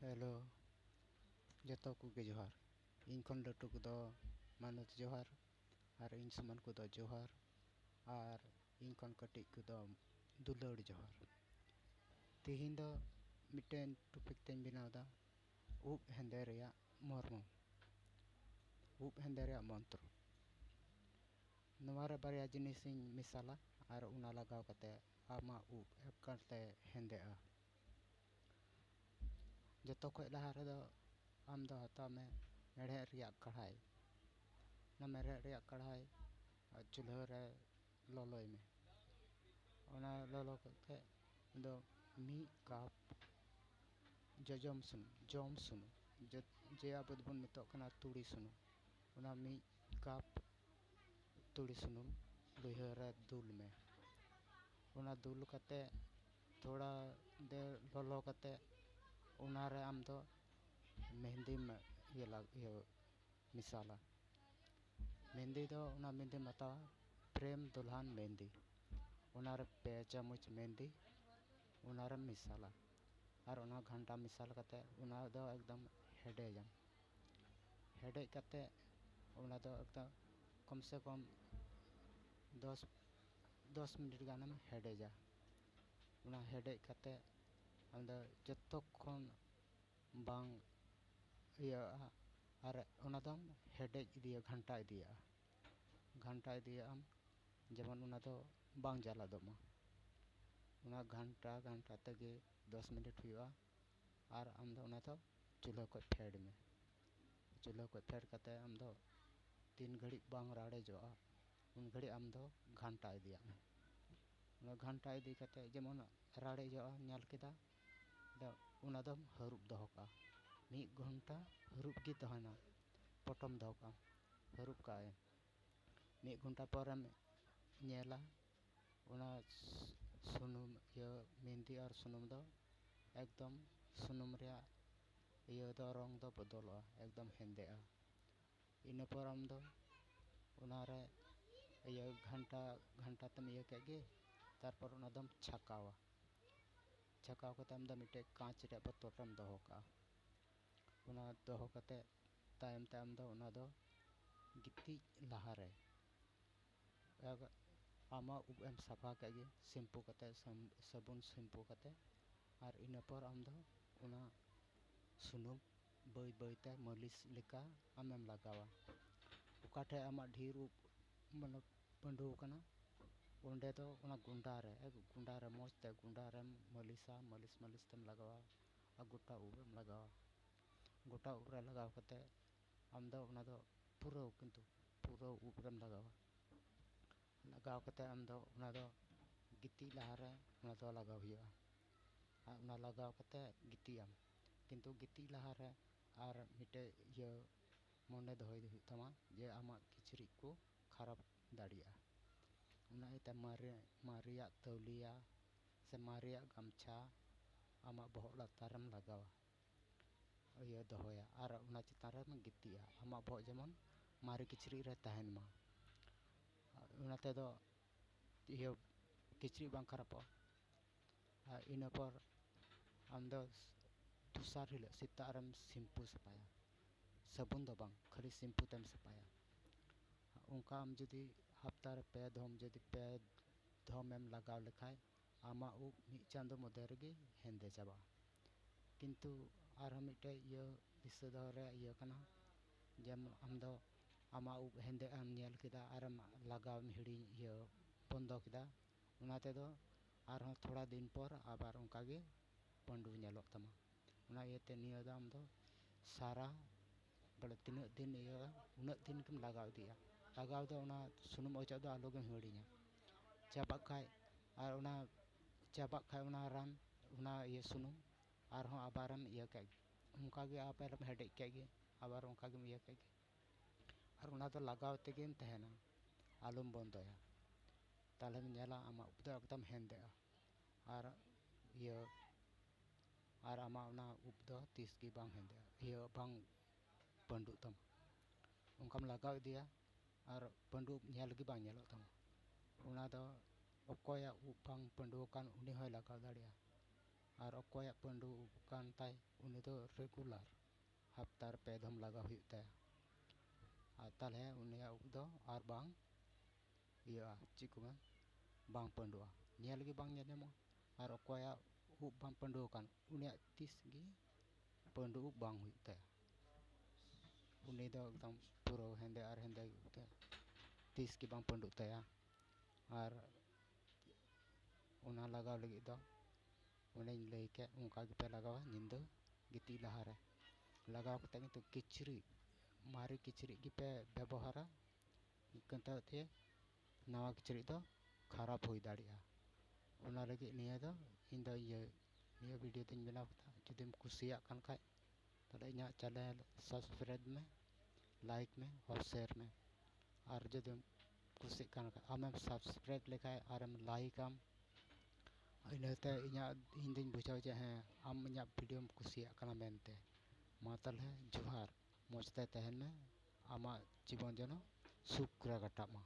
Hello जतो कोगे जोहार इन खन लटू को मानुत जोहार और इन समान को जोहार और इन खन कटी को दुलड़ जोहार तिहिन दो मिटेन टॉपिक तेन बनावदा उब हेंदे रेया मर्म उब हेंदे रेया मंत्र नवारे बारिया जिनिस मिसाला और उना लगाव कते आमा उब एकते हेंदेआ जतो खो लहा रे आम दो हता में मेढ़े रिया कढ़ाई ना मेढ़े रिया कढ़ाई चूल्हा रे लोलोय में ओना लोलो कते दो मी कप जम सुनु जे अब बन मितो कना तुड़ी सुनु ओना मी कप तुड़ी सुनु लुहा रे दुल में ओना दुल कते थोड़ा दे लोलो कते उनारे आम दो मेहंदी में ये मिसाला मेहंदी दो उना मेहंदी मता प्रेम दुल्हन मेहंदी उनारे 2 चम्मच मेहंदी उनारे मिसाला और उना घंटा मिसाल कते उना दो एकदम हेडे कते उना दो एकदम कम से कम 10 मिनट गानम हेडेजा उना हेडे कते अंदर जतो खन बांग या और उना दम हेडे दिया घंटा दिया आम जेमन उना दो बांग जाला दमा उना घंटा तगे 10 मिनट हुआ और आम दो उना दो चूल्हा को फेड में चूल्हा को फेड कते आम दो 3 घड़ी बांग राड़े जो उन घड़ी आम दो घंटा दिया उना घंटा दी कते जेमन राड़े जो नाल केदा दो उना दम हरूब दोका 1 घंटा हरूब की तहना पटम दोका हरूब का 1 घंटा पर नेला उना सुनुम ये मेहंदी और सुनुम दो एकदम सुनुम रे ये दो रंग दो बदलो एकदम हेंदेआ इन पर आम दो उना रे ये घंटा तम ये केगे तारपर उना दम छकावा छकाव कते आम दो मिटे कांच रे बोतल दोहो का उना दोहो कते तायम ते आम दो उना दो गिती लहारे आमा उब एम सफा केगे शैम्पू कते साबुन शैम्पू कते और इन पर आम दो उना सुनुम बई बईते मालिश लेका आमेम लगावा उकाठे आमा ढेर उब मन पंडू कना उंडे तो उना गुंडा रे मोजते गुंडा रे मालिश तेम लगावा और गोटा उबेम लगावा गोटा उब रे लगाव कते आम दो उना दो पूरा उब रेम लगाव कते आम दो उना दो गिती लहारे उना दो लगाव हुआ उना लगाव कते गिती आम किंतु गिती लहारे और मिटे ये मने दोहय तमा जे आमा किचरी को खराब दाड़िया उना इते मारिया तौलिया से मारिया गमछा आमा बहक लातारम लगावा ये दोहया और उना चितान रे गितिया आमा बहक जेमन मारी किचरी रे तहन मा उनाते दो ये किचरी बांग खराबो इन पर आम दो दूसर हिल सितारम शैम्पू सपाया साबुन दो बांग खाली शैम्पू तेम सपाया उनका आम जुदी हफ्ता रे 2 धम जुदी 2 धम एम लगाव लेखाय आमा उब 1 चांदो मध्य रेगे हेंदे चाबा किंतु और मिटे ये विषय दो रे ये कना जेम आम दो आमा उब हेंदे आम नेल केदा और लगाव हिड़ी ये बंदो केदा उनाते दो और थोड़ा दिन पर आबार उनका गे पंडू नेलो तमा उना येते निया दो आम दो सारा बड़े 3 दिन ये उन दिन कम लगाव दिया लगाव दो उना सुनुम ओचा दो आलोगम हिड़िया चाबा खाय और उना चाबा खाय उना रान उना ये सुनुम और आबारम ये के उनका गे आबारम हेडे के आबार उनका गे ये के और उना दो लगाव तेगेम तहना आलम बंदोया ताले नेला आमा उब दो एकदम हेंदेआ और ये और आमा उना उब दो तीस की बांग हेंदेआ ये बांग पंडू तम उनकाम लगाव दिया और पंडू नेल की बांग नेलो तम उना दो अकोया उब बांग पंडू कान उनी होय लगाव दाड़िया और ᱚᱠᱚᱭᱟᱜ ᱯᱟᱺᱰᱩ ᱩᱵ ᱠᱟᱱ ᱛᱟᱭ ᱩᱱᱤ ᱫᱚ ᱨᱮᱜᱩᱞᱟᱨ ᱦᱟᱯᱛᱟ ᱨᱮ 2 ᱫᱷᱚᱢ ᱞᱟᱜᱟᱣ ᱦᱩᱭᱩᱜ ᱛᱟᱭᱟ, ᱟᱨ ᱛᱟᱦᱚᱞᱮ ᱩᱱᱤᱭᱟᱜ ᱩᱵ ᱫᱚ ᱟᱨ ᱵᱟᱝ ᱤᱭᱟᱹᱜᱼᱟ, ᱪᱮᱫ ᱠᱚ ᱢᱮᱱ, ᱵᱟᱝ ᱯᱟᱺᱰᱩᱜᱼᱟ, ᱧᱮᱞ ᱜᱮ ᱵᱟᱝ ᱧᱮᱞ ᱧᱟᱢᱚᱜᱼᱟ᱾ ᱟᱨ ᱚᱠᱚᱭᱟᱜ ᱩᱵ ᱵᱟᱝ ᱯᱟᱺᱰᱩ ᱟᱠᱟᱱ ᱩᱱᱤᱭᱟᱜ ᱛᱤᱥ ᱜᱮ ᱯᱟᱺᱰᱩ ᱩᱵ ᱵᱟᱝ ᱦᱩᱭᱩᱜ ᱛᱟᱭᱟ, ᱩᱱᱤ ᱫᱚ ᱮᱠᱫᱚᱢ ᱯᱩᱨᱟᱹ ᱦᱮᱸᱫᱮ ᱟᱨ ᱦᱮᱸᱫᱮ ᱜᱮ ᱛᱤᱥ ᱜᱮ ᱵᱟᱝ ᱯᱟᱺᱰᱩᱜ ᱛᱟᱭᱟ᱾ ᱟᱨ ᱚᱱᱟ ᱞᱟᱜᱟᱣ ᱞᱟᱹᱜᱤᱫ ᱫᱚ ᱚᱱᱮᱧ ᱞᱟᱹᱭ ᱠᱮᱫ ᱚᱱᱠᱟ ᱜᱮᱯᱮ ᱞᱟᱜᱟᱣᱟ ᱧᱤᱫᱟᱹ ᱜᱤᱛᱤᱡ ᱞᱟᱦᱟᱨᱮ ᱞᱟᱜᱟᱣ ᱠᱟᱛᱮᱫ ᱠᱤᱱᱛᱩ ᱠᱤᱪᱨᱤᱡ ᱢᱟᱨᱮ ᱠᱤᱪᱨᱤᱡ ᱜᱮᱯᱮ ᱵᱮᱵᱚᱦᱟᱨᱟ, ᱠᱤᱱᱛᱩ ᱱᱟᱣᱟ ᱠᱤᱪᱨᱤᱡ ᱫᱚ ᱠᱷᱟᱨᱟᱯ ᱦᱩᱭ ᱫᱟᱲᱮᱭᱟᱜᱼᱟ᱾ ᱚᱱᱟ ᱞᱟᱹᱜᱤᱫ ᱱᱤᱭᱟᱹ ᱫᱚ ᱤᱧ ᱫᱚ ᱱᱤᱭᱟᱹ ᱵᱷᱤᱰᱤᱭᱳ ᱫᱚᱧ ᱵᱮᱱᱟᱣ ᱠᱮᱫᱟ᱾ ᱡᱩᱫᱤᱢ ᱠᱩᱥᱤᱭᱟᱜ ᱠᱟᱱ ᱠᱷᱟᱡ ᱛᱟᱦᱚᱞᱮ ᱤᱧᱟᱹᱜ ᱪᱮᱱᱮᱞ ᱥᱟᱵᱥᱠᱨᱟᱭᱤᱵ ᱢᱮ, ᱞᱟᱭᱤᱠ ᱢᱮ ᱟᱨ ᱥᱮᱭᱟᱨ ᱢᱮ᱾ ᱟᱨ ᱡᱩᱫᱤᱢ ᱠᱩᱥᱤᱜ ᱠᱟᱱ ᱠᱷᱟᱡ ᱟᱢᱮᱢ ᱥᱟᱵᱥᱠᱨᱟᱭᱤᱵ ᱞᱮᱠᱷᱟᱡ ᱟᱨᱮᱢ ᱞᱟᱭᱤᱠᱟᱢ, ᱤᱱᱟᱹᱛᱮ ᱤᱧ ᱫᱩᱧ ᱵᱩᱡᱷᱟᱹᱣ ᱡᱮ ᱦᱮᱸ ᱟᱢ ᱤᱧᱟᱹᱜ ᱵᱷᱤᱰᱤᱭᱳᱢ ᱠᱩᱥᱤᱭᱟᱜ ᱠᱟᱱᱟ ᱢᱮᱱᱛᱮ᱾ ᱢᱟ ᱛᱟᱦᱚᱞᱮ ᱡᱚᱦᱟᱨ, ᱢᱚᱡᱽ ᱛᱮ ᱛᱟᱦᱮᱱ ᱢᱮ, ᱟᱢᱟᱜ ᱡᱤᱵᱚᱱ ᱡᱮᱱᱚ ᱥᱩᱠ ᱨᱮ ᱠᱟᱴᱟᱜ ᱢᱟ।